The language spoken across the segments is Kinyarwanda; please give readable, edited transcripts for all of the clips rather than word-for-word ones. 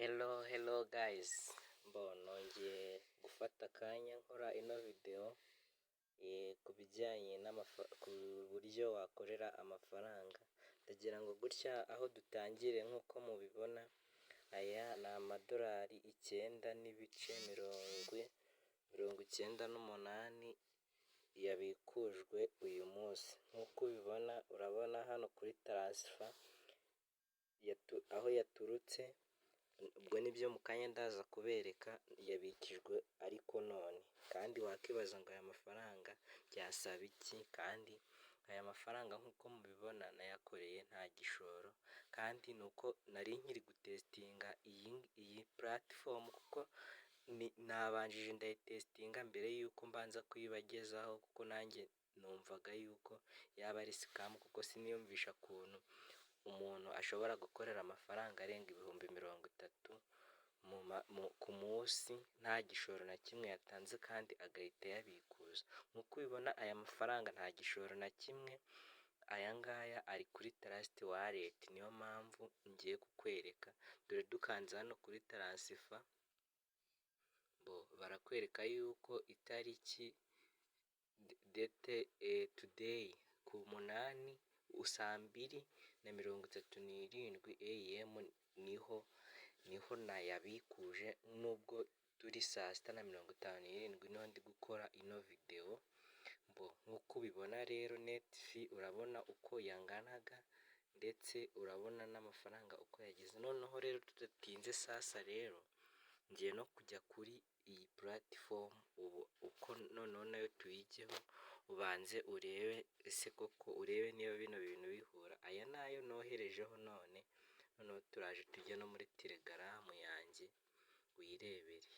Hello guys, nongeye gufata akanya nkora ino video ku bijyanye ku buryo wakorera amafaranga. Ndagira ngo gutya aho dutangire nk'uko mubibona, aya ni amadolari 9,98 yabikujwe uyu munsi. Nk'uko ubibona, urabona hano kuri transfer aho yaturutse, ubwo nibyo mu kanya ndaza kubereka. Yabikijwe ariko none, kandi wakibaza ngo aya mafaranga byasaba iki? Kandi aya mafaranga nk'uko mubibona nayakoreye nta gishoro, kandi nuko nari nkiri gutesitinga iyi platform, kuko nabanjije ndayitesitinga mbere yuko mbanza kuyibagezaho, kuko nanjye numvaga yuko yaba ari scam, kuko siniyumvisha ukuntu umuntu ashobora gukorera amafaranga arenga 30,000 ku munsi nta gishoro na kimwe yatanze, kandi agahita yabikuza. Nk'uko ubibona, aya mafaranga nta gishoro na kimwe, aya ngaya ari kuri Trust Wallet. Niyo mpamvu ngiye kukwereka. Dore dukanze hano kuri transfer, barakwereka yuko itariki date today ku 8 saa 2:37 AM niho nayabikuje, nubwo turi saa 6:57 niho ndi gukora ino video. Nk'uko ubibona rero, net fee urabona uko yanganaga, ndetse urabona n'amafaranga uko yageze. Noneho rero tudatinze sasa, rero ngiye no kujya kuri iyi platform ubu, uko noneho nayo tuyigeho, ubanze urebe ese koko, urebe niba bino bintu bihura. Aya nayo noherejeho noneho turaje tujye no muri Telegram yanjye wirebere.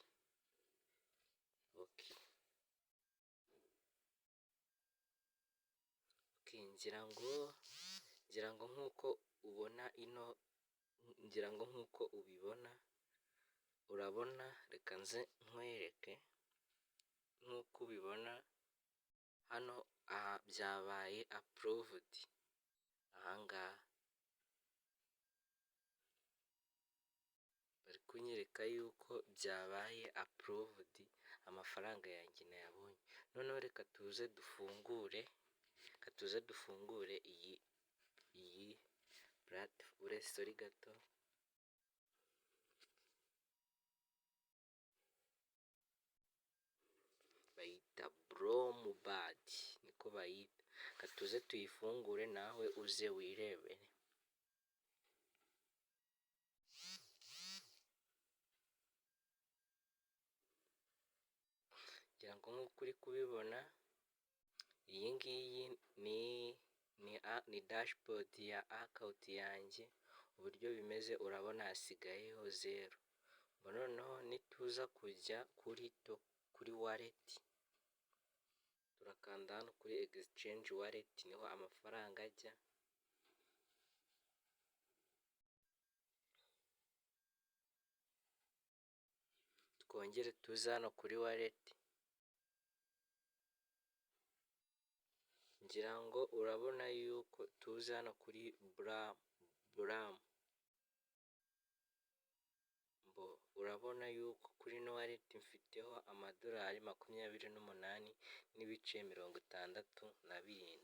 Okay, ngira ngo nk'uko ubona ino, ngira ngo nk'uko ubibona, urabona, reka nze nkwereke. Nk'uko ubibona hano, byabaye approved. Ahangaha bari kunyereka yuko byabaye approved, amafaranga yanjye nayabonye. Noneho reka tuze dufungure iyi platform. Sorry gato, bayita Bromobad, niko bayita. Reka tuze tuyifungure, nawe uze wirebere. Ngira ngo nk'uko uri kubibona, iyi ngiyi ni dashboard ya account yanjye. Uburyo bimeze, urabona hasigayeho 0. Noneho nituza kujya kuri wallet, turakanda hano kuri exchange wallet, niho amafaranga ajya. Twongere tuze hano kuri wallet. Ngira ngo urabona yuko tuze hano kuri Bram. Urabona yuko kuri no wallet mfiteho amadolari 28,67.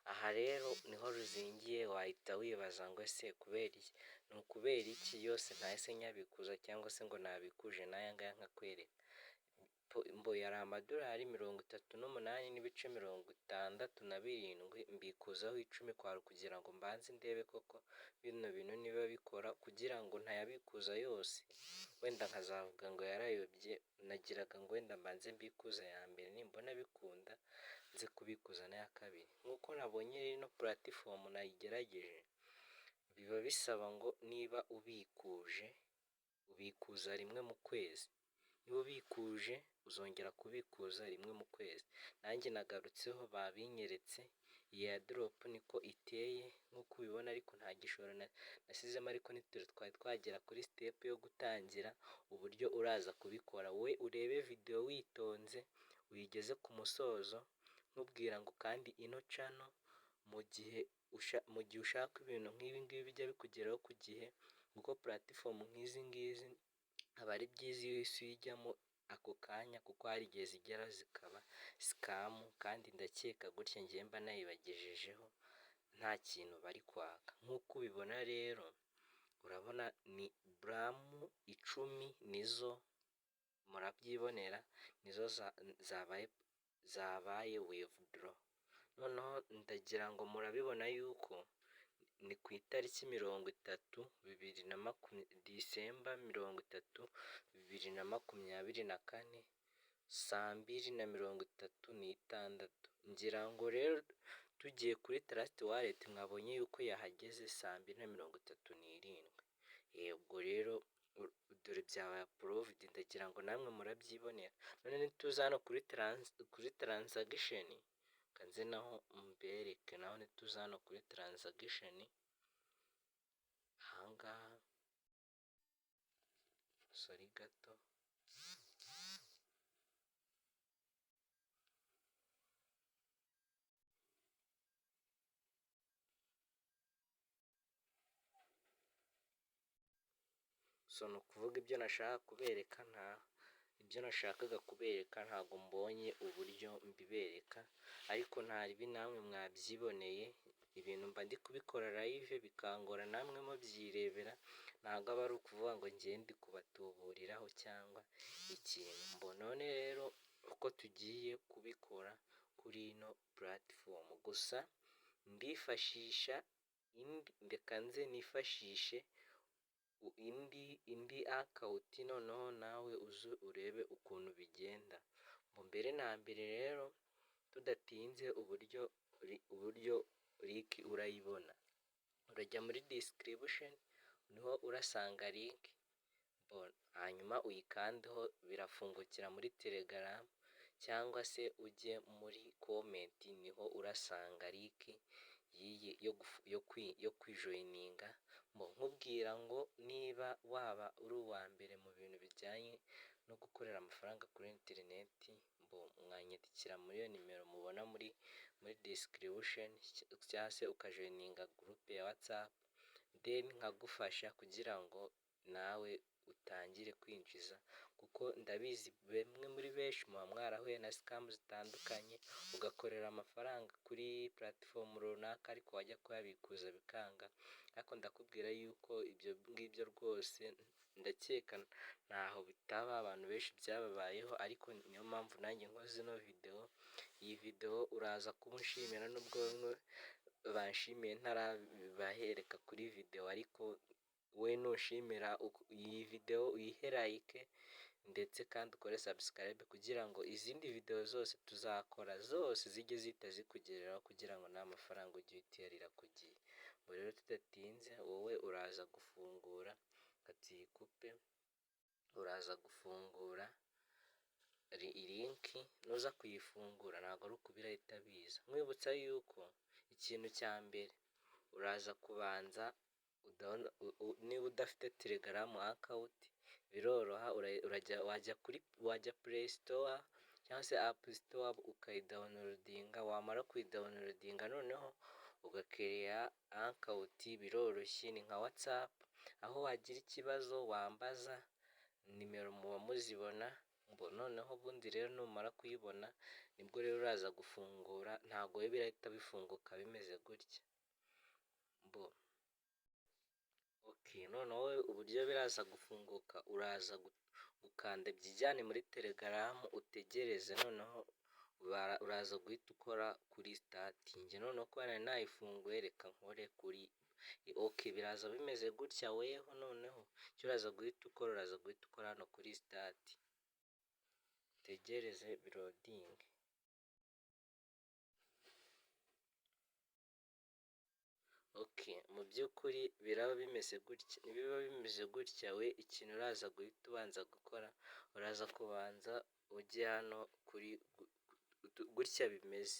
Aha rero niho ruzingiye. Wahita wibaza ngo ese kubera iki? Ni ukubera iki yose ntahise nyabikuza, cyangwa se ngo nabikuje n'aya ngaya nkakwereka? Yari amadolari 38,67, mbikuzaho 10 kwari kugira ngo mbanze ndebe koko bino bintu niba bikora, kugira ngo ntayabikuza yose wenda nkazavuga ngo yarayobye. Nagiraga ngo wenda mbanze mbikuza ya mbere, nimbona bikunda nze kubikuza n'aya kabiri. Nk'uko nabonye ino platform nayigerageje, biba bisaba ngo niba ubikuza rimwe mu kwezi. Niba ubikuje uzongera kubikuza rimwe mu kwezi. Nanjye nagarutseho, babinyeretse. Iyi drop niko iteye nk'uko ubibona, ariko nta gishoro nasizemo. Ariko twari twagera kuri step yo gutangira uburyo uraza kubikora. We urebe video witonze uyigeze ku musozo, nkubwira ngo kandi ino channel mu gihe ushaka ibintu nk'ibi ngibi bijya bikugeraho ku gihe, kuko puratifomu nk'izi ngizi aba ari byiza iyo uhise uyijyamo ako kanya, kuko hari igihe zigera zikaba sikamu, kandi ndakeka gutya ngiye mba nayibagejejeho nta kintu bari kwaka. Nk'uko ubibona rero urabona ni buramu 10 nizo murabyibonera, nizo zabaye withdraw. Noneho ndagira ngo murabibona yuko ni ku itariki 30 Disemba 30, 2024 2:36. Ngira ngo rero tugiye kuri Trust Wallet mwabonye yuko yahageze 2:37. Ubwo rero dore byabaye approved, ndagira ngo namwe murabyibonera. None nituza hano kuri transaction, kanze naho mbereke, naho nituza hano kuri transaction, ahangaha sorry gato, so ni ukuvuga ibyo nashaka kubereka, ibyo nashakaga kubereka ntabwo mbonye uburyo mbibereka, ariko ntaribi namwe mwabyiboneye. Ibintu mba ndi kubikora live bikangora, namwe mubyirebera, ntabwo aba ari ukuvuga ngo ngiye ndi kubatuburiraho cyangwa ikintu. None rero uko tugiye kubikora kuri ino puratifomu, gusa ndifashisha ndeka nze nifashishe indi akawuti, noneho nawe uze urebe ukuntu bigenda. Mbere na mbere rero tudatinze, uburyo link urayibona, urajya muri description, niho urasanga link, hanyuma uyikandeho birafungukira muri Telegram, cyangwa se ujye muri comment, niho urasanga link yo kwijoyininga. Nkubwira ngo niba waba uri uwa mbere mu bintu bijyanye no gukorera amafaranga kuri interineti, mwanyandikira muri iyo nimero mubona muri description, cyangwa se ukajoyininga gurupe ya WhatsApp, then nkagufasha kugira ngo nawe utangire kwinjiza, kuko ndabizi bamwe muri benshi muba mwarahuye na scam zitandukanye, ugakorera amafaranga kuri puratifomu runaka ariko wajya kuyabikuza bikanga. Ariko ndakubwira yuko ibyo ngibyo rwose ndakeka ntaho bitaba, abantu benshi byababayeho, ariko niyo mpamvu nanjye nkoze ino video. Iyi video uraza kunshimira, nubwo bamwe banshimiye ntarabahereka kuri video, ariko we nushimira iyi video uyihe like, ndetse kandi ukore subscribe kugira ngo izindi video zose tuzakora zose zijye zihita zikugereraho, kugira ngo nta mafaranga ujye uyiterera ku gihe. Rero tudatinze, wowe uraza gufungura katikupe, uraza gufungura link, nuza kuyifungura ntabwo ari ukubira ahita biza. Nkwibutsa yuko ikintu cya mbere uraza kubanza niba udafite Telegram account biroroha, wajya Play Store cyangwa se App Store ukayidawunilodinga, wamara kuyidawunilodinga noneho ugakereya akawuti. Biroroshye, ni nka WhatsApp, aho wagira ikibazo wambaza, nimero muba muzibona. Noneho ubundi rero numara kuyibona nibwo rero uraza gufungura, ntabwo we birahita bifunguka bimeze gutya. Noneho uburyo biraza gufunguka, uraza gukanda byijyane muri Telegram, utegereze, noneho uraza guhita ukora kuri starting. Noneho ko nari nayifunguye, reka nkore kuri biraza bimeze gutya. Weho noneho icyo uraza guhita ukora hano kuri start, utegereze birodinge. Mu by'ukuri biraba bimeze gutya. Nibiba bimeze gutya, we ikintu uraza guhita ubanza gukora, uraza kubanza ujye hano kuri gutya bimeze,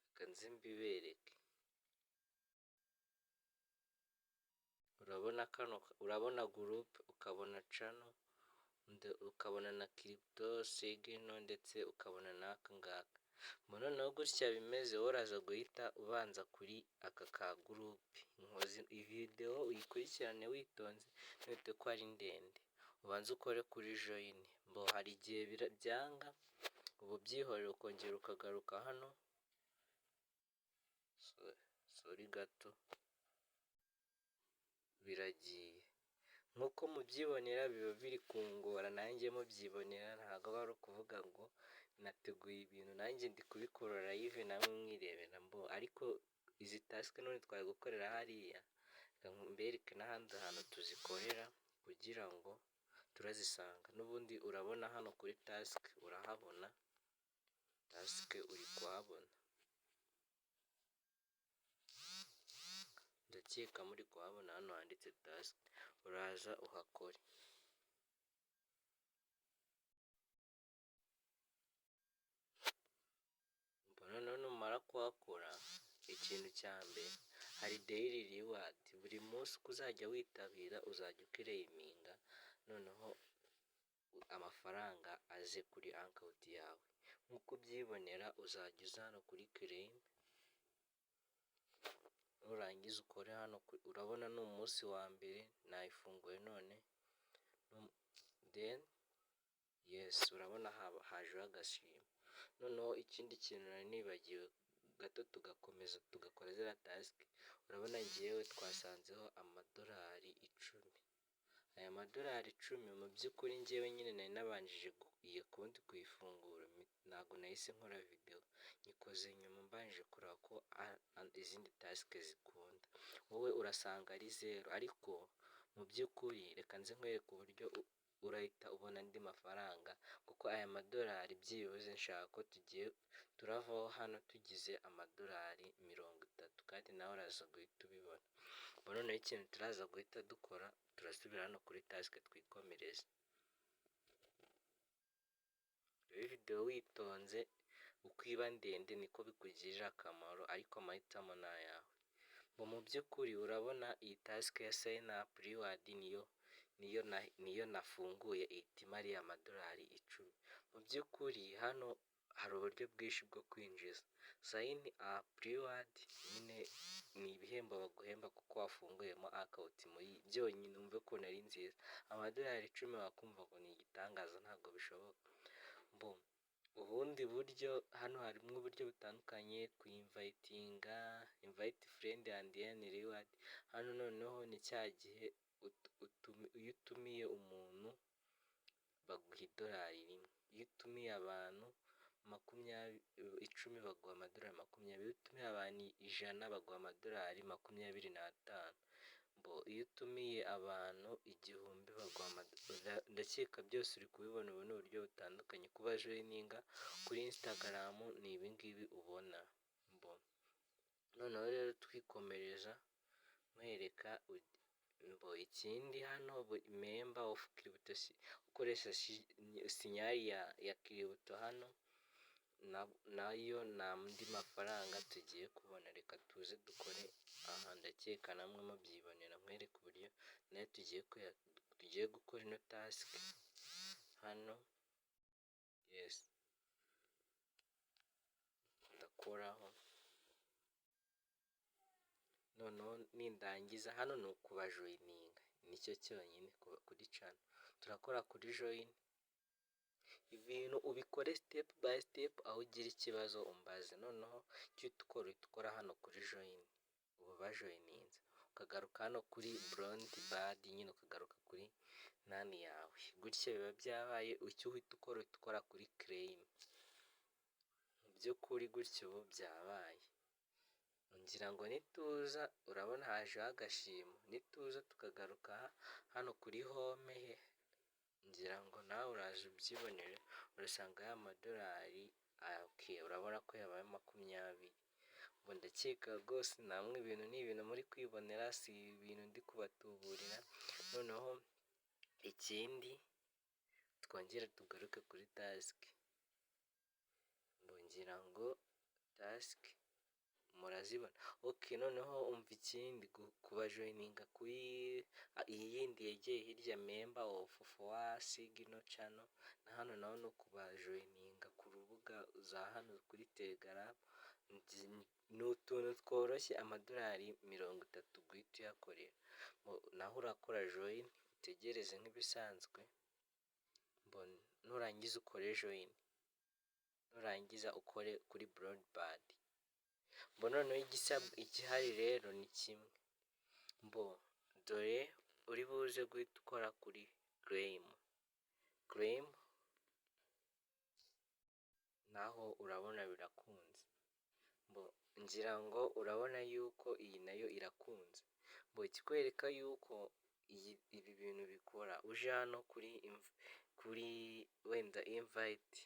reka nze mbibereke. urabona group, ukabona channel, ukabona na crypto signal, ndetse ukabona n'aka ngaka. noneho gutya bimeze wowe uraza guhita ubanza kuri aka ka gurupe, iyi videwo uyikurikirane witonze ntute ko ari ndende, ubanze ukore kuri joyini, hari igihe byanga ubu byihorera ukongera ukagaruka hano, sori gato biragiye, nk'uko mubyibonera biba biri kungora nanjye mubyibonera, ntabwo aba ari ukuvuga ngo nateguye ibintu nanjye ndi kubikora live namwe mwirebera, ariko izi tasike none twari gukorera hariya, mbereke n'ahandi hantu tuzikorera kugira ngo turazisanga, n'ubundi urabona hano kuri tasike urahabona, tasike uri kuhabona, ndakeka muri kuhabona hano handitse tasike, uraza uhakore. Noneho numara kuhakora, ikintu cya mbere hari dayiri riwadi, buri munsi uko uzajya witabira uzajya ukireyiminga, noneho amafaranga aze kuri akawunti yawe, nk'uko ubyibonera uzajya uza hano kuri kireyime, nurangiza ukore hano, urabona ni umunsi wa mbere nayifunguye none, deni yesi urabona hajeho agashima. Noneho ikindi kintu nari nibagiwe gato, tugakomeza tugakora ziriya tasike, urabona ngewe twasanzeho amadolari 10, aya madolari 10 mu by'ukuri ngewe nyine nari nabanjije iyo konti kuyifungura, ntabwo nahise nkora videwo, nyikoze nyuma mbanje kureba ko izindi tasike zikunda, wowe urasanga ari 0, ariko mu by'ukuri reka nze nkwereke uburyo urahita ubona andi mafaranga, kuko aya madolari byibuze nshaka ko turavaho hano tugize amadolari 30, kandi nawe uraza guhita ubibona. Noneho ikintu turaza guhita dukora, turasubira hano kuri tasike twikomereze. Iyi videwo witonze, uko iba ndende niko bikugirira akamaro, ariko amahitamo ni ayawe. Mu by'ukuri urabona iyi tasike ya sayini apu riwadi niyo nafunguye ihita imariye amadolari 10. Mu by'ukuri hano hari uburyo bwinshi bwo kwinjiza. Sayini apu riwadi nyine ni ibihembo baguhemba kuko wafunguyemo akawunti muri byonyine, umve ukuntu ari nziza, amadolari 10 wakumva ngo ni igitangaza, ntabwo bishoboka. Ubundi buryo hano harimo uburyo butandukanye, kuyimvayitinga, invayiti furendi andi eni riwadi, hano noneho ni cya gihe iyo utumiye umuntu baguha $1, iyo utumiye abantu 10 baguha amadolari 20, iyo utumiye abantu 100 baguha amadolari 25, iyo utumiye abantu 1000 baguha amadolari, ndakeka byose uri kubibona. Ubu ni uburyo butandukanye, kuba joyininga kuri Instagram ni ibingibi ubona. Noneho rero twikomereza nkwereka ikindi hano, memba ofu kiributo, ukoresha sinyari ya kiributo hano, nayo ni andi mafaranga tugiye kubona. Reka tuze dukore aha, ndakeka namwe mubyibonera, nkwereke uburyo nayo tugiye gukora ino tasike hano, yesi ndakoraho, noneho nindangiza hano ni ukubajoyininga, nicyo cyonyine kuri cano, turakora kuri joyini, ibintu ubikore sitepu bayi sitepu, aho ugira ikibazo umbaze. Noneho icyo ukora hano kuri joyini, ubu bajoyininze, ukagaruka hano kuri burondi badi, nyine ukagaruka kuri nani yawe, gutya biba byabaye. Icyo uhita ukora kuri kireyime, mu by'ukuri gutya ubu byabaye. Ngira ngo nituza, urabona hajeho agashimo, nituza tukagaruka hano kuri home he, ngira ngo nawe uraje ubyibonere, urasanga ya madolari urabona ko yabaye 20. Ndakeka rwose namwe ibintu ni ibintu muri kwibonera, si ibintu ndi kubatuburira. Noneho ikindi twongere tugaruke kuri tasike, ngira ngo tasike murazibona. Okay, noneho umva ikindi, kubajoyininga kuri iyi yindi yegeye hirya member of for signal channel, na hano naho no kubajoyininga ku rubuga za hano kuri Telegram. Ni utuntu tworoshye, amadolari 30 guhita uyakorera. Naho urakora join, utegereze nk'ibisanzwe, nurangiza ukore join, nurangiza ukore kuri broadband. Noneho igihari rero ni kimwe, dore uri buze guhita ukora kuri claim, naho urabona birakunze. Ngira ngo urabona yuko iyi nayo irakunze. Ikikwereka yuko ibi bintu bikora, uje hano kuri wenda invite,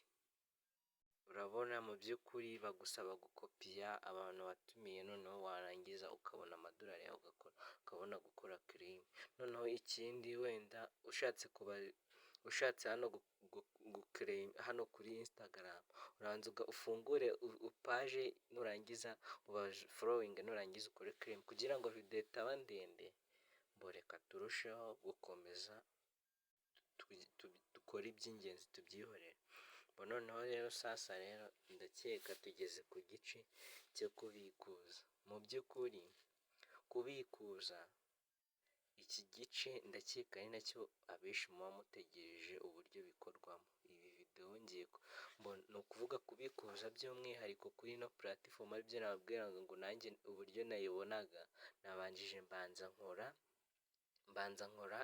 urabona mu by'ukuri bagusaba gukopiya abantu watumiye, noneho warangiza ukabona amadolari yawe ukabona gukora claim. Noneho ikindi wenda ushatse hano guclaim hano kuri Instagram, uranza ufungure page, nurangiza following, nurangiza ukore claim kugira ngo video itaba ndende. Reka turusheho gukomeza dukora iby'ingenzi tubyihorere. Noneho rero sasa rero ndakeka tugeze ku gice cyo kubikuza. Mu by'ukuri kubikuza, iki gice ndakeka ari nacyo abenshi muba mutegereje uburyo bikorwamo. Ibi video ni ukuvuga kubikuza by'umwihariko kuri ino platform, aribyo nababwira ngo nanjye uburyo nayibonaga, nabanjije mbanza nkora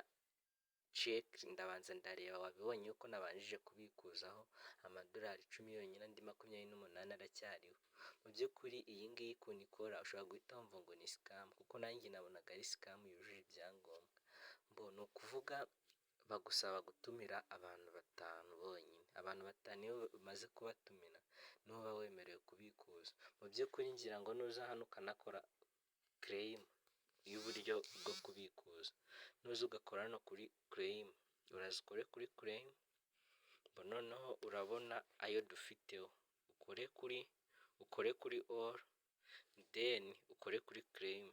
check, ndabanza ndareba. Wabibonye yuko nabanjije kubikuzaho amadolari 10 yonyine, andi 28 aracyariho. Mu by'ukuri iyi ngiyi ukuntu ikora, ushobora guhita wumva ngo ni scam, kuko nanjye nabonaga ari scam yujuje ibyangombwa. Ni ukuvuga bagusaba gutumira abantu 5 bonyine. Abantu 5 iyo umaze kubatumira niho uba wemerewe kubikuza. Mu by'ukuri ngira ngo nuza hano ukanakora claim y'uburyo bwo kubikuza, nuza ugakora hano kuri claim, uraza ukore kuri claim, noneho urabona ayo dufiteho, ukore kuri all, then ukore kuri claim.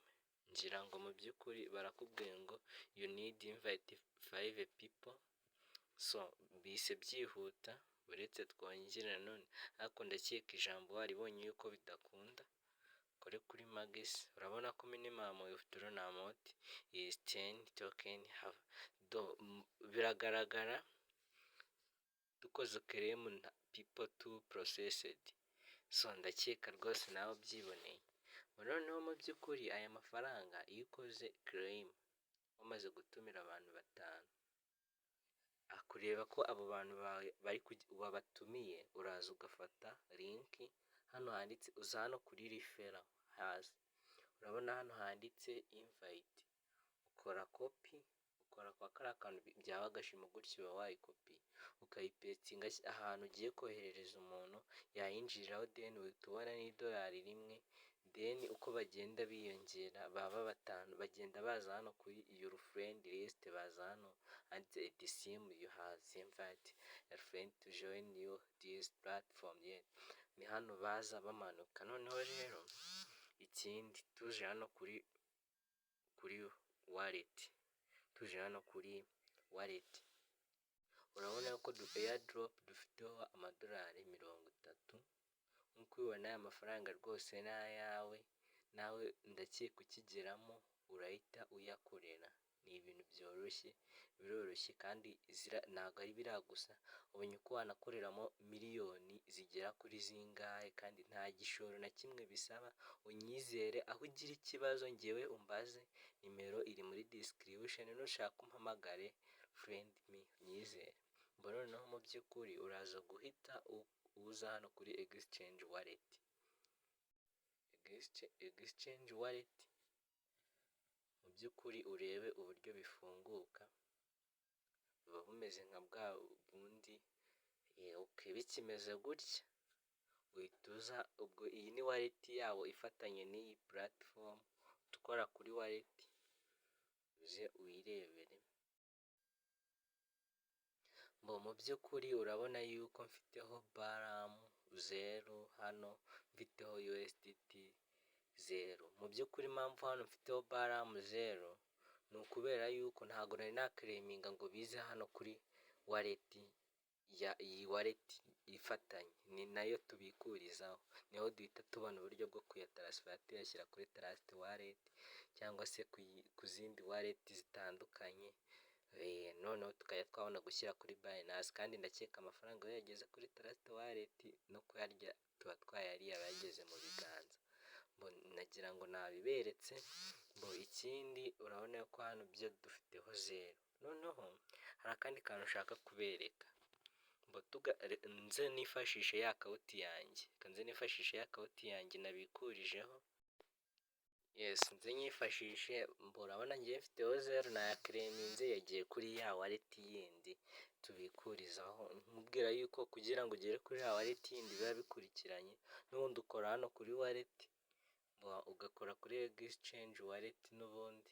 Ngira ngo mu by'ukuri barakubwiye ngo you need invite 5 people, so bise byihuta, uretse twongere none, ariko ndakeka ijambo waribonye yuko bidakunda. Kore kuri Magis, urabona ko minimum withdrawal amount is 10 token have biragaragara. Dukoze claim people to processed, so ndakeka rwose nawe byiboneye. Noneho mu by'ukuri aya mafaranga iyo ukoze claim wamaze gutumira abantu 5, akureba ko abo bantu wabatumiye, uraza ugafata link hano handitse, uza hano kuri referral hasi, urabona hano handitse invite, ukora copy, ukora kwa kariya kantu byaba agashimo gutyo, uba wayikopi ukayipestinga ahantu ugiye koherereza umuntu, yayinjiriraho, then uhita ubona n'idolari 1. Then uko bagenda biyongera baba 5, bagenda baza hano kuri your friend list, baza hano handitse it seem you have invite a friend to join you this platform yet. Ni hano baza bamanuka. Noneho rero ikindi, tuje hano kuri wallet, urabona ko airdrop dufiteho amadolari 30. Nk'uko ubibona aya mafaranga rwose ni ayawe, nawe ndakeka ukigeramo urahita uyakorera. Ni ibintu biroroshye kandi ntabwo ari biriya gusa, ubonye uko wanakoreramo miliyoni zigera kuri zingahe, kandi nta gishoro na kimwe bisaba. Unyizere, aho ugira ikibazo ngewe umbaze, nimero iri muri description, nushaka umpamagare, friend me, unyizere. Noneho mu by'ukuri uraza guhita uza hano kuri exchange wallet, mu by'ukuri urebe uburyo bifunguka, buba bumeze nka bwa bundi. Bikimeze gutya uhita uza, ubwo iyi ni wallet yawo ifatanye n'iyi platform, ukora kuri wallet uze uyirebere. Mu by'ukuri urabona yuko mfiteho baram 0, hano mfiteho USDT 0. Mu by'ukuri impamvu hano mfiteho baramu 0 ni ukubera yuko ntabwo nari nakereminga ngo bize hano kuri waleti iyi waleti ifatanye ni nayo tubikurizaho, niho duhita tubona uburyo bwo kuyatarasifera tuyashyira kuri Trust Wallet cyangwa se ku zindi waleti zitandukanye, noneho tukajya twabona gushyira kuri Binance, kandi ndakeka amafaranga iyo yageze kuri Trust Wallet no kuyarya tuba twayariye aba yageze mu biganza. Nagira ngo nabiberetse. Ikindi urabona ko hano byo dufiteho 0. Noneho hari akandi kantu ushaka kubereka, nze nifashishe ya kawuti yanjye nabikurijeho. Nze nyifashishe, urabona ngiye mfiteho 0 nayakereminze, yagiye kuri ya waleti yindi tubikurizaho. Nkubwira yuko kugira ngo ugere kuri ya waleti yindi biba bikurikiranye, n'ubundi ukora hano kuri waleti, ugakora kuri exchange wallet, n'ubundi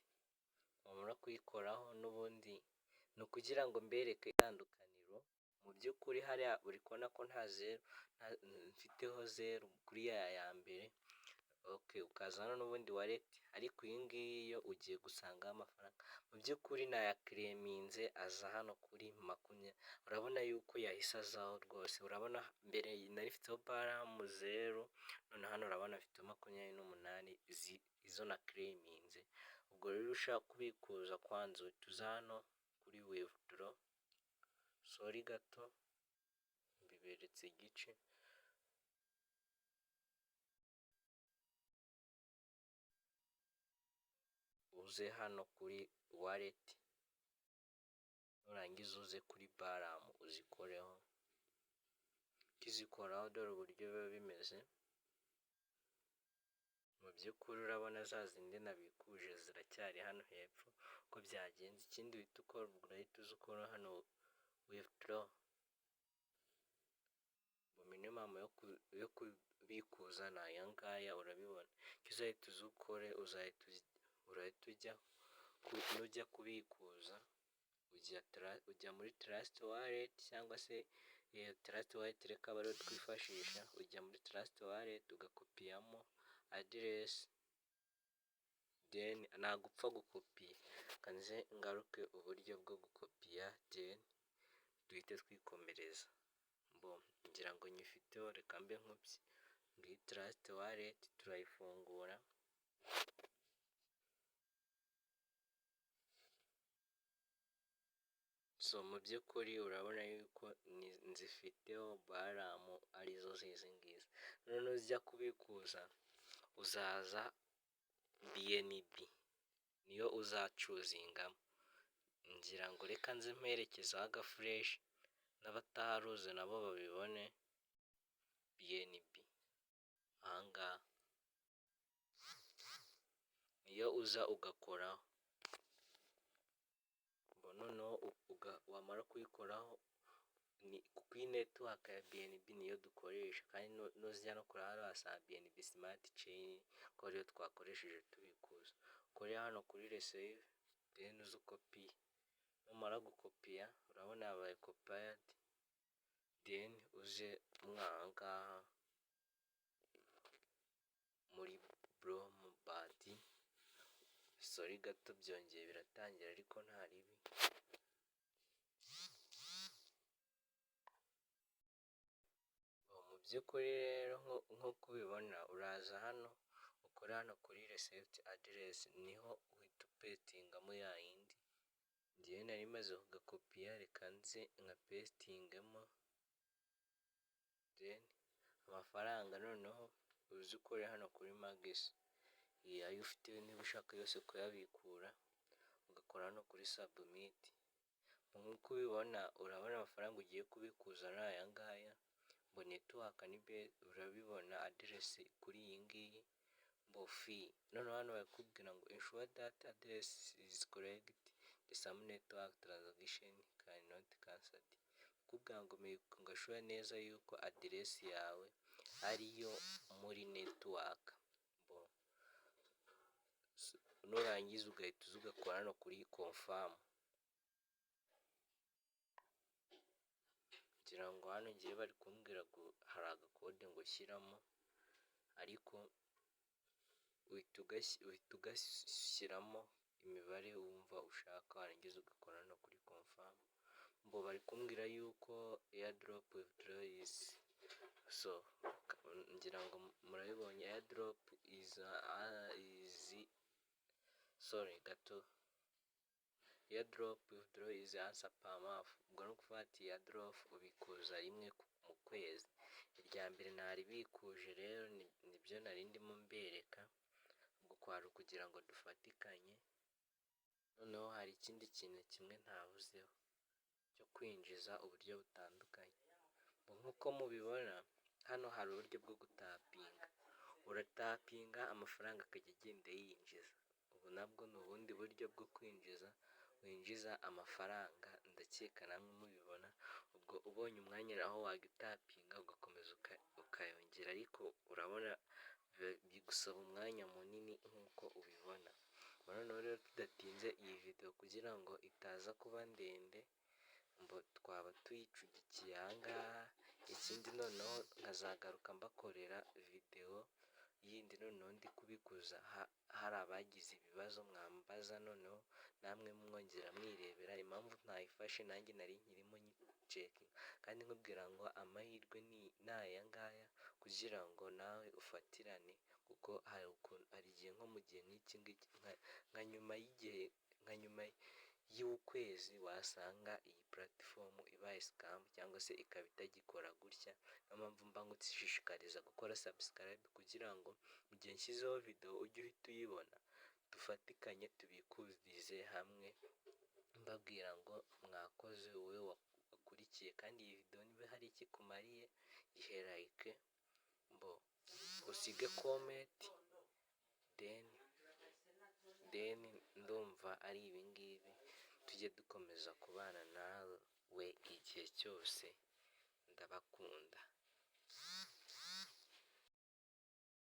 wamara kuyikoraho n'ubundi ni ukugira ngo mbereke itandukaniro. Mu by'ukuri hariya uri kubona ko nta 0 mfiteho 0 kuri ya mbere. Ukaza hano n'ubundi wallet, ariko iyi ngiyi yo ugiye gusangaho amafaranga. Mu by'ukuri nayakereminze aza hano kuri 20. Urabona yuko yahise azaho rwose. Urabona mbere nari mfiteho baramu 0, none hano urabona mfite 28 izo nakereminze. Ubwo rero ushaka kubikuza kwanza tuza hano kuri withdraw. Sorry gato mbiberetse igice. Uze hano kuri wallet, nurangiza uze kuri baramu uzikoreho. Ukizikoraho dore uburyo biba bimeze. Mu by'ukuri urabona za zindi nabikuje ziracyari hano hepfo uko byagenze. Ikindi uhita ukora, urahita uza ukora hano withdraw. Minimum yo kubikuza ni aya ngaya urabibona. Icyo uzahita uza ukore, urahita nujya kubikuza ujya muri Trust Wallet cyangwa se Trust Wallet reka aba ariyo twifashisha. Ujya muri Trust Wallet ugakopiyamo aderesi, then ntabwo upfa gukopiya. Kanze ngaruke uburyo bwo gukopiya, then duhite twikomereza. Ngira ngo nyifiteho, reka mbe nkubye. Ngiyi Trust Wallet turayifungura. Mu by'ukuri urabona yuko nzifiteho baramu arizo zizi ngizi. Noneho uzajya kubikuza uzaza BNB niyo uzacuzingamo. Ngira ngo reka nze mperekezaho agafureshi n'abataharuze nabo babibone. BNB ahangaha niyo uza ugakoraho. Noneho wamara kuyikoraho, ni kuko iyi network ya BNB niyo dukoresha, kandi nuzijya no kuri hano wasanga BNB Smart Chain ko ariyo twakoresheje tubikuza. Ukore hano kuri receive, then uze ukopiye. Numara gukopiya urabona yabaye copied, then uze mwahangaha muri Bromobad. Sorry gato byongeye biratangira ariko nta ribi. Mu by'ukuri rero nk'uko ubibona, uraza hano ukora hano kuri receipt address, niho uhita upetingamo ya yindi. Ngiye nari maze kugakopiya, reka nze nka pestingemo, then amafaranga noneho uzi ukore hano kuri Magis. Ayo ufite niba ushaka yose kuyabikura ugakora hano kuri submit. Nk'uko ubibona urabona amafaranga ugiye kubikuza ari aya ngaya. Network ni urabibona, address kuri iyi ngiyi, fee. Noneho hano bakubwira ngo ensure that address is correct, the some network transaction cannot cancelled. Bakubwira ngo ngashure neza yuko address yawe ariyo muri network. Nurangiza ugahita ugakora hano kuri confirm. Ngira ngo hano ngiye bari kumbwira ngo hari agakode ngo shyiramo, ariko uhita ugashyiramo imibare wumva ushaka warangiza ugakora no kuri confirm. Bari kumbwira yuko airdrop withdraw is so ngira ngo murabibonye airdrop is sorry gato airdrop withdraw is answer per month. Ubwo ni ukuvuga ati airdrop ubikuza rimwe mu kwezi. Irya mbere naribikuje rero nibyo nari ndimo mbereka, ubwo kwari ukugira ngo dufatikanye. Noneho hari ikindi kintu kimwe ntavuzeho cyo kwinjiza uburyo butandukanye. Nk'uko mubibona hano hari uburyo bwo gutapinga, uratapinga amafaranga akajya agenda yinjiza. Ubu nabwo ni ubundi buryo bwo kwinjiza, winjiza amafaranga ndakeka namwe mubibona. Ubwo ubonye umwanya aho wajya utapinga ugakomeza ukayongera, ariko urabona bigusaba umwanya munini nk'uko ubibona. Noneho rero tudatinze iyi video kugira ngo itaza kuba ndende, twaba tuyicugikiye ahangaha. Ikindi noneho nkazagaruka mbakorera video yindi noneho ndi kubikuza, hari abagize ibibazo mwambaza, noneho namwe mwongera mwirebera impamvu ntayifashe, nanjye nari nkirimo nyicekinga, kandi nkubwira ngo amahirwe ni aya ngaya kugira ngo nawe ufatirane, kuko hari igihe nko mu gihe nk'iki ngiki nka nyuma y'ukwezi wasanga iyi platform ibaye scam cyangwa se ikaba itagikora gutya. Niyo mpamvu mba ngushishikariza gukora subscribe kugira ngo mu gihe nshyizeho video ujye uhita uyibona, dufatikanye tubikuzize hamwe. Mbabwira ngo mwakoze wowe wakurikiye, kandi iyi video niba hari icyo ikumariye ihe like, usige comment, then ndumva ari ibingibi tujye dukomeza kubana nawe igihe cyose. Ndabakunda.